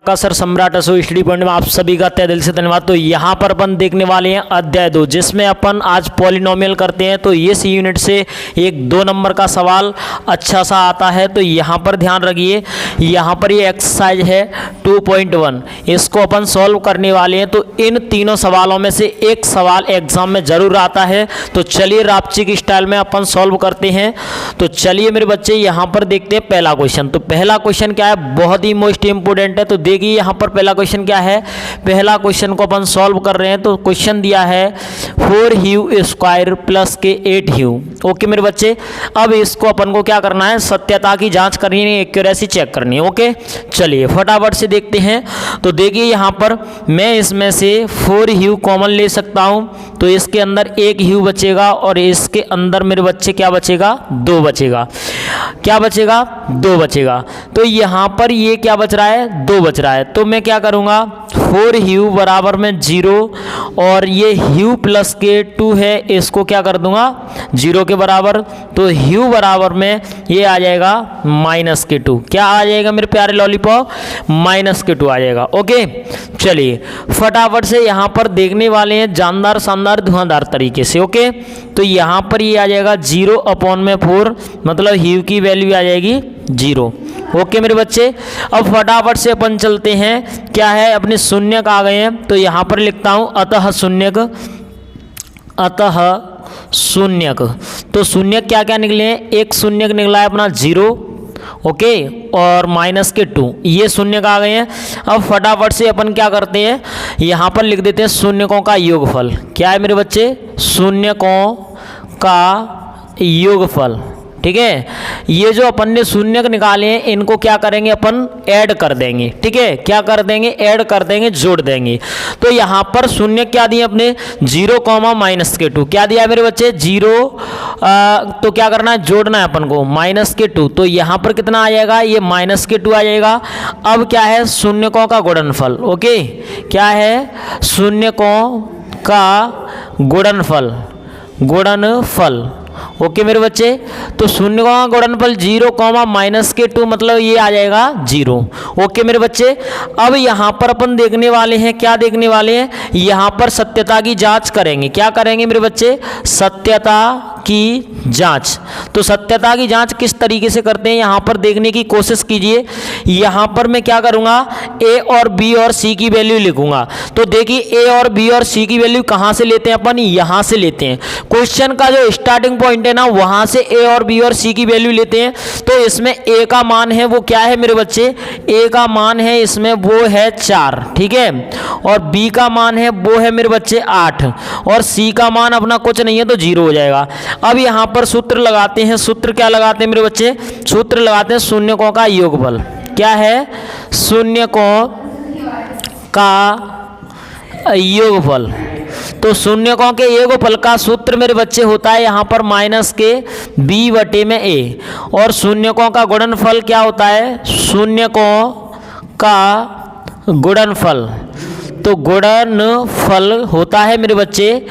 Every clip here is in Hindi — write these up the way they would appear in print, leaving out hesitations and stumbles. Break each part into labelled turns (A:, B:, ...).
A: का सर सम्राट असो स्टडी पॉइंट में आप सभी का तहे दिल से धन्यवाद। तो यहाँ पर अपन देखने वाले हैं अध्याय 2, जिसमें अपन आज पॉलिनोमियल करते हैं। तो ये सी यूनिट से एक 2 नंबर का सवाल अच्छा सा आता है। तो यहाँ पर ध्यान रखिए, यहाँ पर ये एक्सरसाइज है 2.1, इसको अपन सॉल्व करने वाले हैं। तो इन तीनों सवालों में से एक सवाल एग्जाम में जरूर आता है। तो चलिए रापची की स्टाइल में अपन सॉल्व करते हैं। तो चलिए मेरे बच्चे यहाँ पर देखते हैं पहला क्वेश्चन। तो पहला क्वेश्चन क्या है, बहुत ही मोस्ट इंपोर्टेंट है। तो देखिए यहाँ पर पहला क्वेश्चन क्या है, पहला क्वेश्चन को अपन सॉल्व कर रहे हैं। तो क्वेश्चन दिया है 4 ह्यू स्क्वायर प्लस के 8 ह्यू। ओके मेरे बच्चे, अब इसको अपन को क्या करना है, सत्यता की जांच करनी है, एक्यूरेसी चेक करनी है। ओके चलिए फटाफट से देखते हैं। तो देखिए यहाँ पर मैं इसमें से 4 ह्यू कॉमन ले सकता हूँ। तो इसके अंदर 1 ह्यू बचेगा और इसके अंदर मेरे बच्चे क्या बचेगा, 2 बचेगा। क्या बचेगा, 2 बचेगा। तो यहाँ पर ये क्या बच रहा है, 2 बच रहा है। तो मैं क्या करूँगा, 4 ह्यू बराबर में 0 और ये ह्यू प्लस के 2 है, इसको क्या कर दूंगा 0 के बराबर। तो ह्यू बराबर में ये आ जाएगा माइनस के 2। क्या आ जाएगा मेरे प्यारे लॉलीपॉप, माइनस के 2 आ जाएगा। ओके चलिए फटाफट से यहाँ पर देखने वाले हैं जानदार शानदार धुआंधार तरीके से। ओके तो यहाँ पर ये आ जाएगा 0/4, मतलब ह्यू की वैल्यू आ जाएगी 0। ओके मेरे बच्चे, अब फटाफट से अपन चलते हैं, क्या है अपने शून्यक आ गए हैं। तो यहाँ पर लिखता हूँ अतः शून्यक, अतः शून्यक। तो शून्यक क्या क्या निकले हैं, एक शून्यक निकला है अपना 0, ओके, और माइनस के 2, ये शून्यक आ गए हैं। अब फटाफट से अपन क्या करते हैं, यहाँ पर लिख देते हैं शून्यकों का योगफल। क्या है मेरे बच्चे, शून्यकों का योगफल। ठीक है, ये जो अपन ने शून्यक निकाले हैं इनको क्या करेंगे, अपन ऐड कर देंगे। ठीक है, क्या कर देंगे, ऐड कर देंगे, जोड़ देंगे। तो यहाँ पर शून्यक क्या दिए अपने, 0, माइनस के 2। क्या दिया है मेरे बच्चे, 0। तो क्या करना है, जोड़ना है अपन को माइनस के 2। तो यहाँ पर कितना आ जाएगा, ये माइनस के 2 आ जाएगा। अब क्या है, शून्यकों का गुणनफल। ओके क्या है, शून्यकों का गुणनफल, गुणनफल। ओके मेरे बच्चे, तो शून्य का गुणनफल 0, माइनस के 2, मतलब ये आ जाएगा 0। ओके मेरे बच्चे, अब यहाँ पर अपन देखने वाले हैं, क्या देखने वाले हैं, यहाँ पर सत्यता की जांच करेंगे। क्या करेंगे मेरे बच्चे, सत्यता की जांच। तो सत्यता की जांच किस तरीके से करते हैं, यहाँ पर देखने की कोशिश कीजिए। यहाँ पर मैं क्या करूँगा, ए और बी और सी की वैल्यू लिखूंगा। तो देखिए ए और बी और सी की वैल्यू कहाँ से लेते हैं अपन, यहाँ से लेते हैं। क्वेश्चन का जो स्टार्टिंग पॉइंट है ना, वहाँ से ए और बी और सी की वैल्यू लेते हैं। तो इसमें ए का मान है वो क्या है मेरे बच्चे, ए का मान है इसमें वो है 4। ठीक है, और बी का मान है वो है मेरे बच्चे 8, और सी का मान अपना कुछ नहीं है तो 0 हो जाएगा। अब यहाँ पर सूत्र लगाते हैं। सूत्र क्या लगाते हैं मेरे बच्चे, सूत्र लगाते हैं शून्यकों का योगफल। क्या है, शून्यकों का योगफल। तो शून्यकों के योगफल का सूत्र मेरे बच्चे होता है यहाँ पर माइनस के b/a, और शून्यकों का गुणनफल क्या होता है, शून्यकों का गुणनफल। तो गुणनफल होता है मेरे बच्चे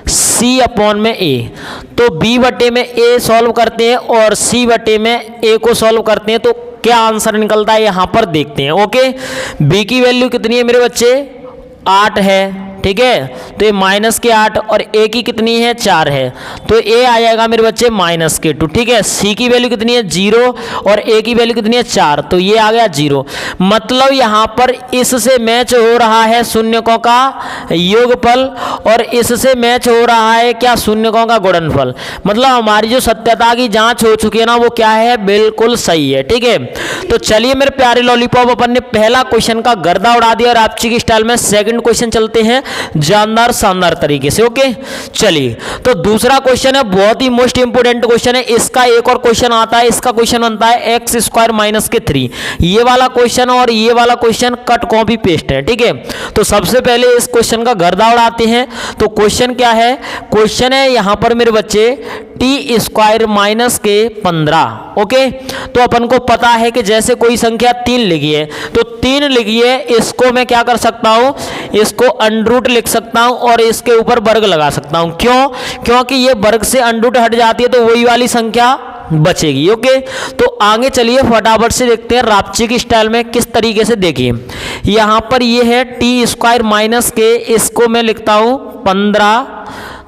A: c/a। तो b/a सॉल्व करते हैं और c/a को सॉल्व करते हैं। तो क्या आंसर निकलता है यहाँ पर देखते हैं। ओके, b की वैल्यू कितनी है मेरे बच्चे, 8 है। ठीक है, तो ये माइनस के 8 और ए की कितनी है, 4 है। तो ए आ जाएगा मेरे बच्चे माइनस के 2। ठीक है, सी की वैल्यू कितनी है, 0, और ए की वैल्यू कितनी है, 4। तो ये आ गया 0। मतलब यहाँ पर इससे मैच हो रहा है शून्यकों का योगफल, और इससे मैच हो रहा है क्या, शून्यकों का गुणनफल। मतलब हमारी जो सत्यता की जांच हो चुकी है ना, वो क्या है, बिल्कुल सही है। ठीक है, तो चलिए मेरे प्यारे लॉलीपॉप, अपन ने पहला क्वेश्चन का गर्दा उड़ा दिया और आपची की स्टाइल में सेकंड क्वेश्चन चलते हैं जानदार शानदार तरीके से। ओके चलिए, तो दूसरा क्वेश्चन है, बहुत ही मोस्ट इंपोर्टेंट क्वेश्चन है। इसका एक और क्वेश्चन आता है, इसका क्वेश्चन बनता है x² माइनस के 3। ये वाला क्वेश्चन और ये वाला क्वेश्चन कट कॉपी पेस्ट है। ठीक है, तो सबसे पहले इस क्वेश्चन का गर्दा उड़ाते हैं। तो क्वेश्चन क्या है, क्वेश्चन है यहाँ पर मेरे बच्चे t² माइनस के 15। ओके, तो अपन को पता है कि जैसे कोई संख्या 3 लिखी है, तो 3 लिखी है, इसको मैं क्या कर सकता हूँ, इसको अंडरूट लिख सकता हूँ और इसके ऊपर वर्ग लगा सकता हूँ। क्यों, क्योंकि ये वर्ग से अंडरूट हट जाती है तो वही वाली संख्या बचेगी। ओके, तो आगे चलिए फटाफट से देखते हैं रापची की स्टाइल में किस तरीके से। देखिए यहाँ पर ये है टी स्क्वायर माइनस के, इसको मैं लिखता हूँ 15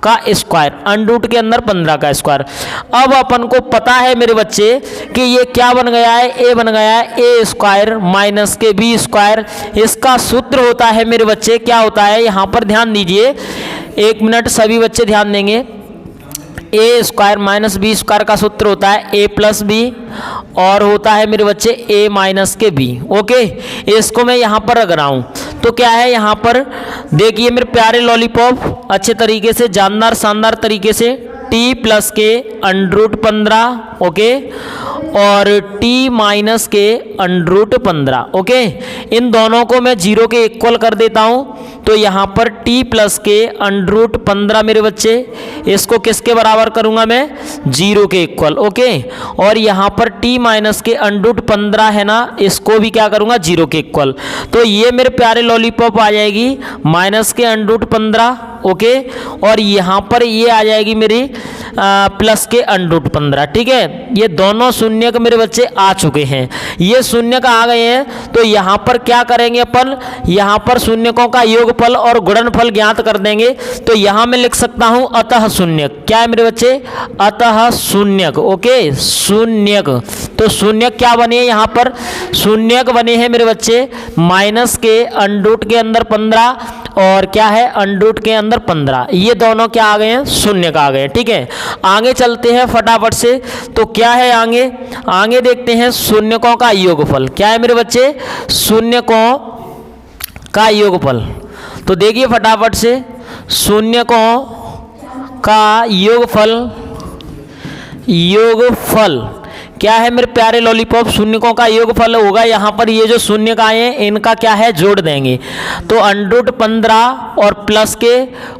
A: का स्क्वायर, अंडरूट के अंदर 15 का स्क्वायर। अब अपन को पता है मेरे बच्चे कि ये क्या बन गया है, ए बन गया है ए स्क्वायर माइनस के बी स्क्वायर। इसका सूत्र होता है मेरे बच्चे, क्या होता है यहाँ पर ध्यान दीजिए, 1 मिनट सभी बच्चे ध्यान देंगे। ए स्क्वायर माइनस बी स्क्वायर का सूत्र होता है ए प्लस बी और होता है मेरे बच्चे ए माइनस के बी। ओके, इसको मैं यहाँ पर रख रहा हूँ। तो क्या है यहाँ पर देखिए मेरे प्यारे लॉलीपॉप, अच्छे तरीके से जानदार शानदार तरीके से टी प्लस के अंडरूट 15, ओके, और टी माइनस के अंडरूट 15। ओके, इन दोनों को मैं 0 के इक्वल कर देता हूँ। तो यहाँ पर टी प्लस के अंडरूट 15 मेरे बच्चे, इसको किसके बराबर करूँगा मैं, 0 के इक्वल। ओके, और यहाँ पर टी माइनस के अंडरूट 15 है ना, इसको भी क्या करूँगा 0 के इक्वल। तो ये मेरे प्यारे लॉलीपॉप आ जाएगी माइनस के अंडरूट 15। ओके, और यहाँ पर ये आ जाएगी मेरी प्लस के अंडरूट 15। ठीक है, ये दोनों शून्य के मेरे बच्चे आ चुके हैं, ये शून्य का आ गए हैं। तो यहाँ पर क्या करेंगे अपन, यहाँ पर शून्यकों का योगफल और गुणनफल ज्ञात कर देंगे। तो यहाँ मैं लिख सकता हूँ अतः शून्यक, क्या है मेरे बच्चे, अतः शून्यक। ओके, शून्यक, तो शून्यक क्या बने यहाँ पर, शून्यक बने हैं मेरे बच्चे माइनस के अंडरूट के अंदर 15 और क्या है अंडरूट के अंदर 15, ये दोनों क्या आ गए हैं, शून्य का आ गए हैं। ठीक है, आगे चलते हैं फटाफट से। तो क्या है आगे, आगे देखते हैं शून्यकों का योगफल। क्या है मेरे बच्चे, शून्यकों का योगफल। तो देखिए फटाफट से, शून्यकों का योगफल, योगफल क्या है मेरे प्यारे लॉलीपॉप, शून्यकों का योगफल होगा। यहाँ पर ये जो शून्य का आए हैं इनका क्या है, जोड़ देंगे। तो अंडरूट 15 और प्लस के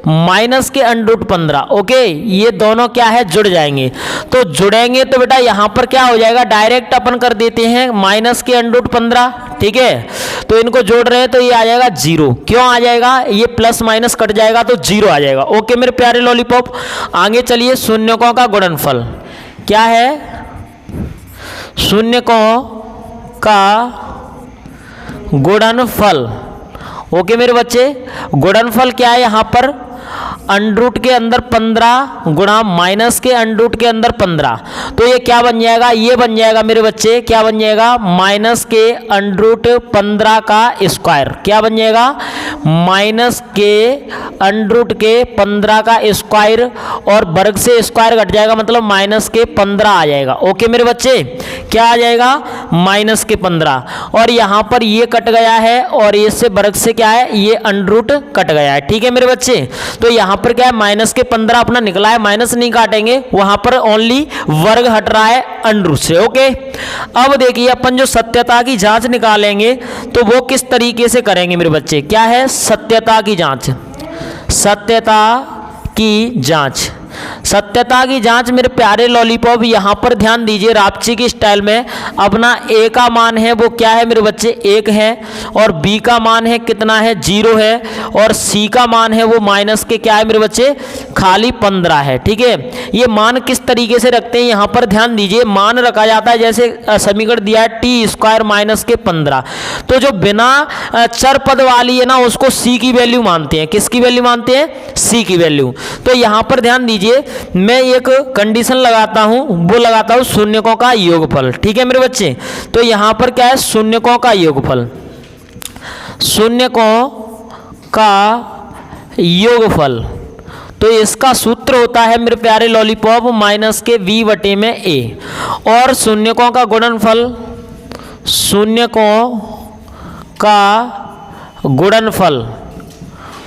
A: माइनस के अंडरूट 15। ओके, ये दोनों क्या है, जुड़ जाएंगे। तो जुड़ेंगे तो बेटा यहाँ पर क्या हो जाएगा, डायरेक्ट अपन कर देते हैं माइनस के अंडरूट 15। ठीक है, तो इनको जोड़ रहे हैं तो ये आ जाएगा 0। क्यों आ जाएगा, ये प्लस माइनस कट जाएगा तो 0 आ जाएगा। ओके मेरे प्यारे लॉलीपॉप, आगे चलिए शून्यकों का गुणनफल। क्या है, शून्यकों का गुणनफल। ओके मेरे बच्चे, गुणनफल क्या है यहाँ पर, अंडरूट के अंदर 15 गुणा माइनस के अंडरूट के अंदर 15। तो ये क्या बन जाएगा, ये बन जाएगा मेरे बच्चे, क्या बन जाएगा, माइनस के अंडरूट 15 का स्क्वायर। क्या बन जाएगा, माइनस के अंडरूट के 15 का स्क्वायर और वर्ग से स्क्वायर घट जाएगा, मतलब माइनस के 15 आ जाएगा। ओके मेरे बच्चे, क्या आ जाएगा, माइनस के 15, और यहाँ पर ये कट गया है और इससे वर्ग से क्या है, ये अंडरूट कट गया है। ठीक है मेरे बच्चे, तो यहाँ पर क्या है, माइनस के 15 अपना निकला है, माइनस नहीं काटेंगे, वहां पर ओनली वर्ग हट रहा है अंडरूट से। ओके, अब देखिए अपन जो सत्यता की जांच निकालेंगे तो वो किस तरीके से करेंगे मेरे बच्चे। क्या है, सत्यता की जांच, सत्यता की जांच। सत्यता की जांच मेरे प्यारे लॉलीपॉप, यहाँ पर ध्यान दीजिए, रापची की स्टाइल में अपना ए का मान है वो क्या है मेरे बच्चे, 1 है, और बी का मान है कितना है, 0 है, और सी का मान है वो माइनस के क्या है मेरे बच्चे, खाली 15 है। ठीक है, ये मान किस तरीके से रखते हैं, यहाँ पर ध्यान दीजिए, मान रखा जाता है जैसे समीकरण दिया है टी स्क्वायर माइनस के 15। तो जो बिना चर पद वाली है ना, उसको सी की वैल्यू मानते हैं। किसकी वैल्यू मानते हैं, सी की वैल्यू। तो यहाँ पर ध्यान दीजिए, मैं एक कंडीशन लगाता हूं, वो लगाता हूं शून्यकों का योगफल। ठीक है मेरे बच्चे, तो यहां पर क्या है, शून्यकों का योगफल, शून्यकों का योगफल। तो इसका सूत्र होता है मेरे प्यारे लॉलीपॉप माइनस के v बटे में a, और शून्यकों का गुणनफल, शून्यकों का गुणनफल,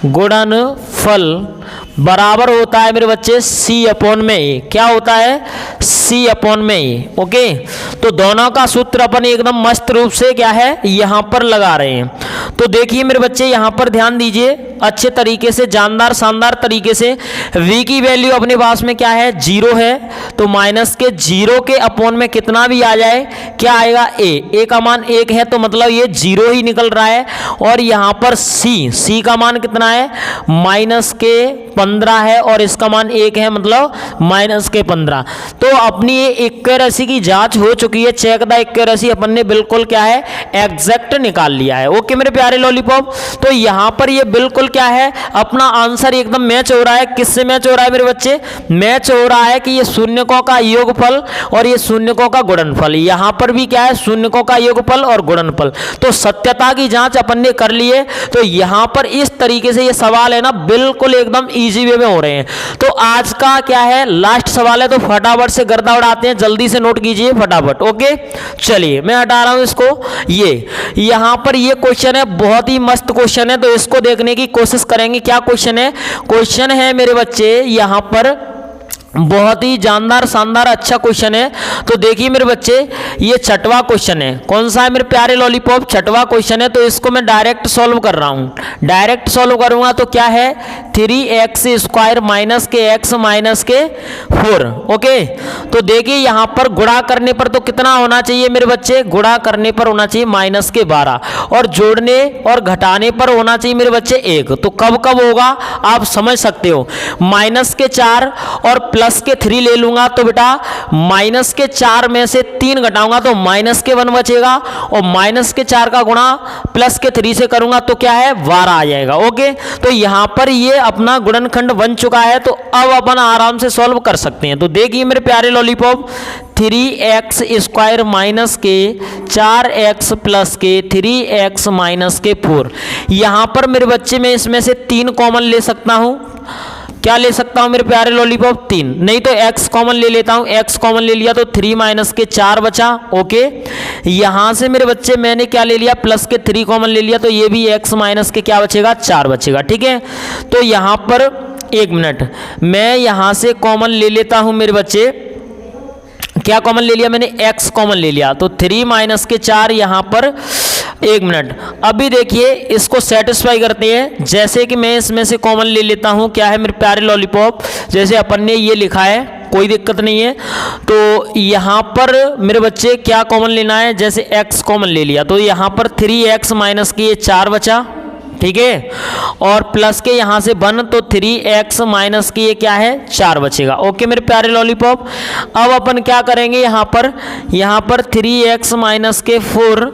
A: गुणनफल बराबर होता है मेरे बच्चे c अपॉन में a। क्या होता है, c अपॉन में a। ओके, तो दोनों का सूत्र अपन एकदम मस्त रूप से क्या है यहाँ पर लगा रहे हैं। तो देखिए मेरे बच्चे, यहाँ पर ध्यान दीजिए, अच्छे तरीके से, जानदार शानदार तरीके से। v की वैल्यू अपने पास में क्या है, 0 है, तो माइनस के 0 के अपॉन में कितना भी आ जाए क्या आएगा, a का मान 1 है, तो मतलब ये 0 ही निकल रहा है। और यहाँ पर c का मान कितना है, माइनस के 15 है, और इसका मान 1 है, मतलब माइनस के 15। तो अपनी ये एक्यूरेसी की जांच हो चुकी है, चेक द एक्यूरेसी अपन ने बिल्कुल क्या है, एग्जैक्ट निकाल लिया है। ओके मेरे प्यारे लॉलीपॉप, तो यहाँ पर ये बिल्कुल क्या है, अपना आंसर एकदम मैच हो रहा है। किससे मैच हो रहा है मेरे बच्चे, मैच हो रहा है कि ये शून्यकों का योगफल और ये शून्यकों का गुणनफल, यहाँ पर भी क्या है, शून्यकों का योगफल और गुणनफल। तो सत्यता की जांच अपन ने कर ली है। तो यहाँ पर इस तरीके से ये सवाल है ना, बिल्कुल एकदम इजी वे में हो रहे हैं। तो आज का क्या है, लास्ट सवाल है, तो फटाफट से गर्दा उड़ाते हैं, जल्दी से नोट कीजिए फटाफट। ओके चलिए मैं हटा रहा हूं इसको। ये यहां पर ये क्वेश्चन है, बहुत ही मस्त क्वेश्चन है, तो इसको देखने की कोशिश करेंगे। क्या क्वेश्चन है, क्वेश्चन है मेरे बच्चे यहां पर बहुत ही जानदार शानदार अच्छा क्वेश्चन है। तो देखिए मेरे बच्चे, ये छठवां क्वेश्चन है। कौन सा है मेरे प्यारे लॉलीपॉप, छठवां क्वेश्चन है। तो इसको मैं डायरेक्ट सॉल्व कर रहा हूं, डायरेक्ट सॉल्व करूंगा तो क्या है, 3x² माइनस के x माइनस के 4। ओके तो देखिए यहां पर गुणा करने पर तो कितना होना चाहिए मेरे बच्चे, गुणा करने पर होना चाहिए माइनस के 12, और जोड़ने और घटाने पर होना चाहिए मेरे बच्चे 1। तो कब कब होगा आप समझ सकते हो, माइनस के 4 और प्लस के 3 ले लूंगा, तो बेटा माइनस के 4 में से 3 घटाऊंगा तो माइनस के 1 बचेगा, और माइनस के 4 का गुणा प्लस के 3 से करूंगा तो क्या है, 12 आ जाएगा। ओके तो यहां पर ये अपना गुणनखंड बन चुका है। तो अब अपन आराम से सॉल्व कर सकते हैं। तो देखिए मेरे प्यारे लॉलीपॉप, 3x² माइनस के 4x प्लस के 3x माइनस के 4, यहां पर मेरे बच्चे में इसमें से 3 कॉमन ले सकता हूं। क्या ले सकता हूं मेरे प्यारे लॉलीपॉप, 3, नहीं तो x कॉमन ले लेता हूं। x कॉमन ले लिया तो 3 माइनस के 4 बचा। ओके यहां से मेरे बच्चे मैंने क्या ले लिया, प्लस के 3 कॉमन ले लिया, तो ये भी x माइनस के क्या बचेगा, 4 बचेगा। ठीक है तो यहां पर 1 मिनट, मैं यहां से कॉमन ले लेता हूं मेरे बच्चे। क्या कॉमन ले लिया मैंने, x कॉमन ले लिया, तो 3 माइनस के 4 यहां पर 1 मिनट। अभी देखिए इसको सेटिस्फाई करते हैं। जैसे कि मैं इसमें से कॉमन ले लेता हूं, क्या है मेरे प्यारे लॉलीपॉप, जैसे अपन ने ये लिखा है, कोई दिक्कत नहीं है। तो यहाँ पर मेरे बच्चे क्या कॉमन लेना है, जैसे x कॉमन ले लिया, तो यहाँ पर 3x माइनस के 4 बचा। ठीक है और प्लस के यहाँ से 1, तो 3x माइनस की ये क्या है, 4 बचेगा। ओके मेरे प्यारे लॉलीपॉप, अब अपन क्या करेंगे, यहाँ पर 3x माइनस के 4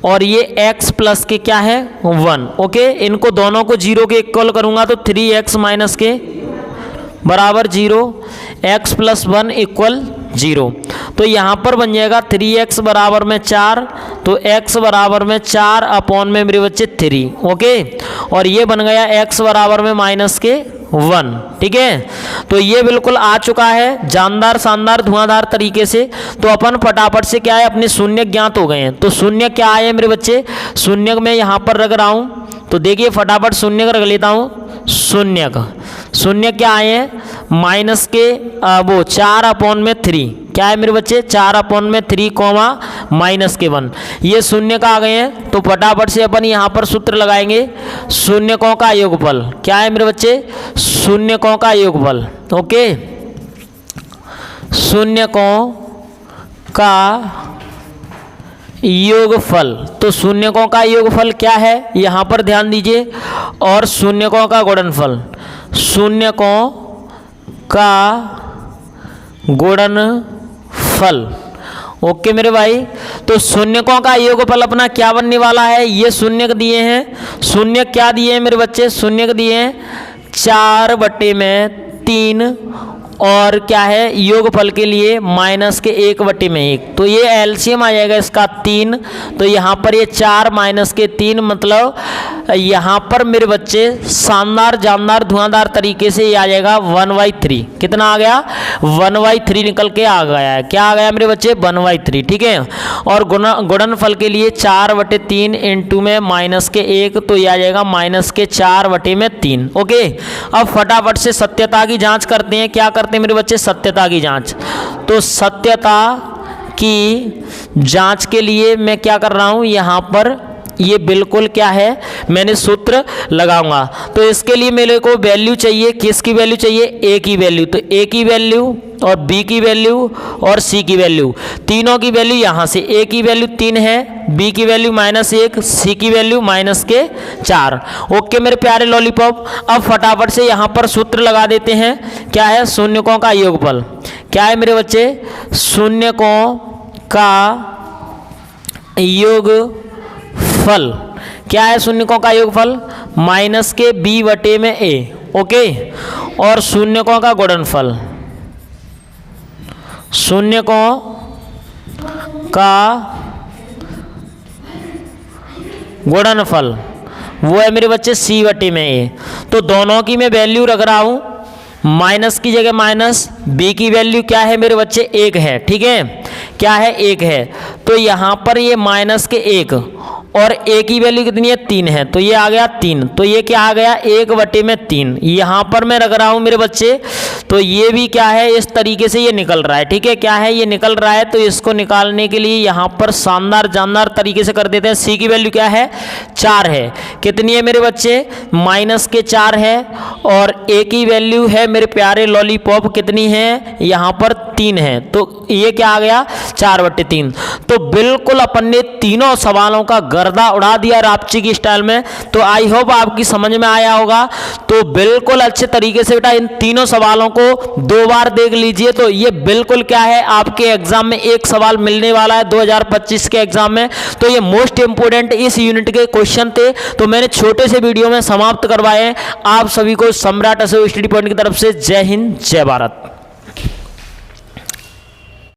A: और ये x प्लस के क्या है 1। ओके इनको दोनों को 0 के इक्वल करूंगा, तो 3x माइनस के बराबर 0, x प्लस 1 इक्वल 0। तो यहाँ पर बन जाएगा 3x बराबर में 4, तो x बराबर में 4 अपॉन में मेरे बच्चे 3। ओके और ये बन गया x बराबर में माइनस के 1। ठीक है तो ये बिल्कुल आ चुका है जानदार शानदार धुआंधार तरीके से। तो अपन फटाफट से क्या है, अपने शून्य ज्ञात हो गए हैं। तो शून्य क्या आए मेरे बच्चे, शून्य में यहाँ पर रख रहा हूँ, तो देखिए फटाफट शून्य रख लेता हूँ। शून्य क्या आए हैं, माइनस के वो 4 अपॉन में 3, क्या है मेरे बच्चे 4 अपॉन में 3 कॉमा माइनस के 1, ये शून्य का आ गए हैं। तो फटाफट से अपन यहाँ पर सूत्र लगाएंगे, शून्यकों का योगफल। क्या है मेरे बच्चे, शून्यकों का योगफल। ओके शून्यकों का योगफल, तो शून्यकों का योगफल क्या है यहाँ पर ध्यान दीजिए, और शून्यकों का गुणनफल, शून्यकों का गुणनफल। ओके मेरे भाई, तो शून्यकों का योगफल अपना क्या बनने वाला है, ये शून्य दिए हैं। शून्य क्या दिए हैं मेरे बच्चे, शून्य दिए हैं 4/3 और क्या है योगफल के लिए माइनस के 1/1, तो ये एलसीएम आ जाएगा इसका 3। तो यहाँ पर ये 4 माइनस के 3, मतलब यहाँ पर मेरे बच्चे शानदार जानदार धुआंधार तरीके से ये आ जाएगा 1/3। कितना आ गया, 1/3 निकल के आ गया है। क्या आ गया मेरे बच्चे, 1/3। ठीक है और गुणनफल के लिए 4/3 इंटू में माइनस के 1, तो ये आ जाएगा माइनस के 4/3। ओके अब फटाफट से सत्यता की जांच करते हैं। क्या करते हैं मेरे बच्चे, सत्यता की जांच। तो सत्यता की जांच के लिए मैं क्या कर रहा हूं, यहां पर ये बिल्कुल क्या है, मैंने सूत्र लगाऊंगा। तो इसके लिए मेरे को वैल्यू चाहिए, किसकी वैल्यू चाहिए, ए की वैल्यू। तो ए की वैल्यू और बी की वैल्यू और सी की वैल्यू, तीनों की वैल्यू यहाँ से, ए की वैल्यू 3 है, बी की वैल्यू -1, सी की वैल्यू -4। ओके मेरे प्यारे लॉलीपॉप, अब फटाफट से यहाँ पर सूत्र लगा देते हैं। क्या है, शून्यकों का योगफल। क्या है मेरे बच्चे, शून्यकों का योगफल। क्या है शून्यकों का योगफल, -b/a। ओके, और शून्यकों का गुणनफल, शून्यकों का गुणनफल वो है मेरे बच्चे c/a। तो दोनों की मैं वैल्यू रख रहा हूं, माइनस की जगह माइनस, b की वैल्यू क्या है मेरे बच्चे 1 है, ठीक है, क्या है 1 है। तो यहाँ पर ये -1 और a की वैल्यू कितनी है 3 है, तो ये आ गया 3। तो ये क्या आ गया 1/3। यहाँ पर मैं रख रहा हूँ मेरे बच्चे, तो ये भी क्या है इस तरीके से ये निकल रहा है, ठीक है, क्या है ये निकल रहा है। तो इसको निकालने के लिए यहाँ पर शानदार जानदार तरीके से कर देते हैं। c की वैल्यू क्या है 4 है, कितनी है मेरे बच्चे -4 है, और a की वैल्यू है मेरे प्यारे लॉलीपॉप कितनी है यहाँ पर 3 है। तो ये क्या आ गया 4/3। तो बिल्कुल अपन ने तीनों सवालों का गर्दा उड़ा दिया रापची की स्टाइल में। तो आई होप आपकी समझ में आया होगा। तो बिल्कुल अच्छे तरीके से बेटा इन तीनों सवालों को 2 बार देख लीजिए। तो ये बिल्कुल क्या है आपके एग्जाम में एक सवाल मिलने वाला है 2025 के एग्जाम में। तो ये मोस्ट इंपोर्टेंट इस यूनिट के क्वेश्चन थे, तो मैंने छोटे से वीडियो में समाप्त करवाए। आप सभी को सम्राट असो स्टडी पॉइंट की तरफ से जय हिंद जय भारत।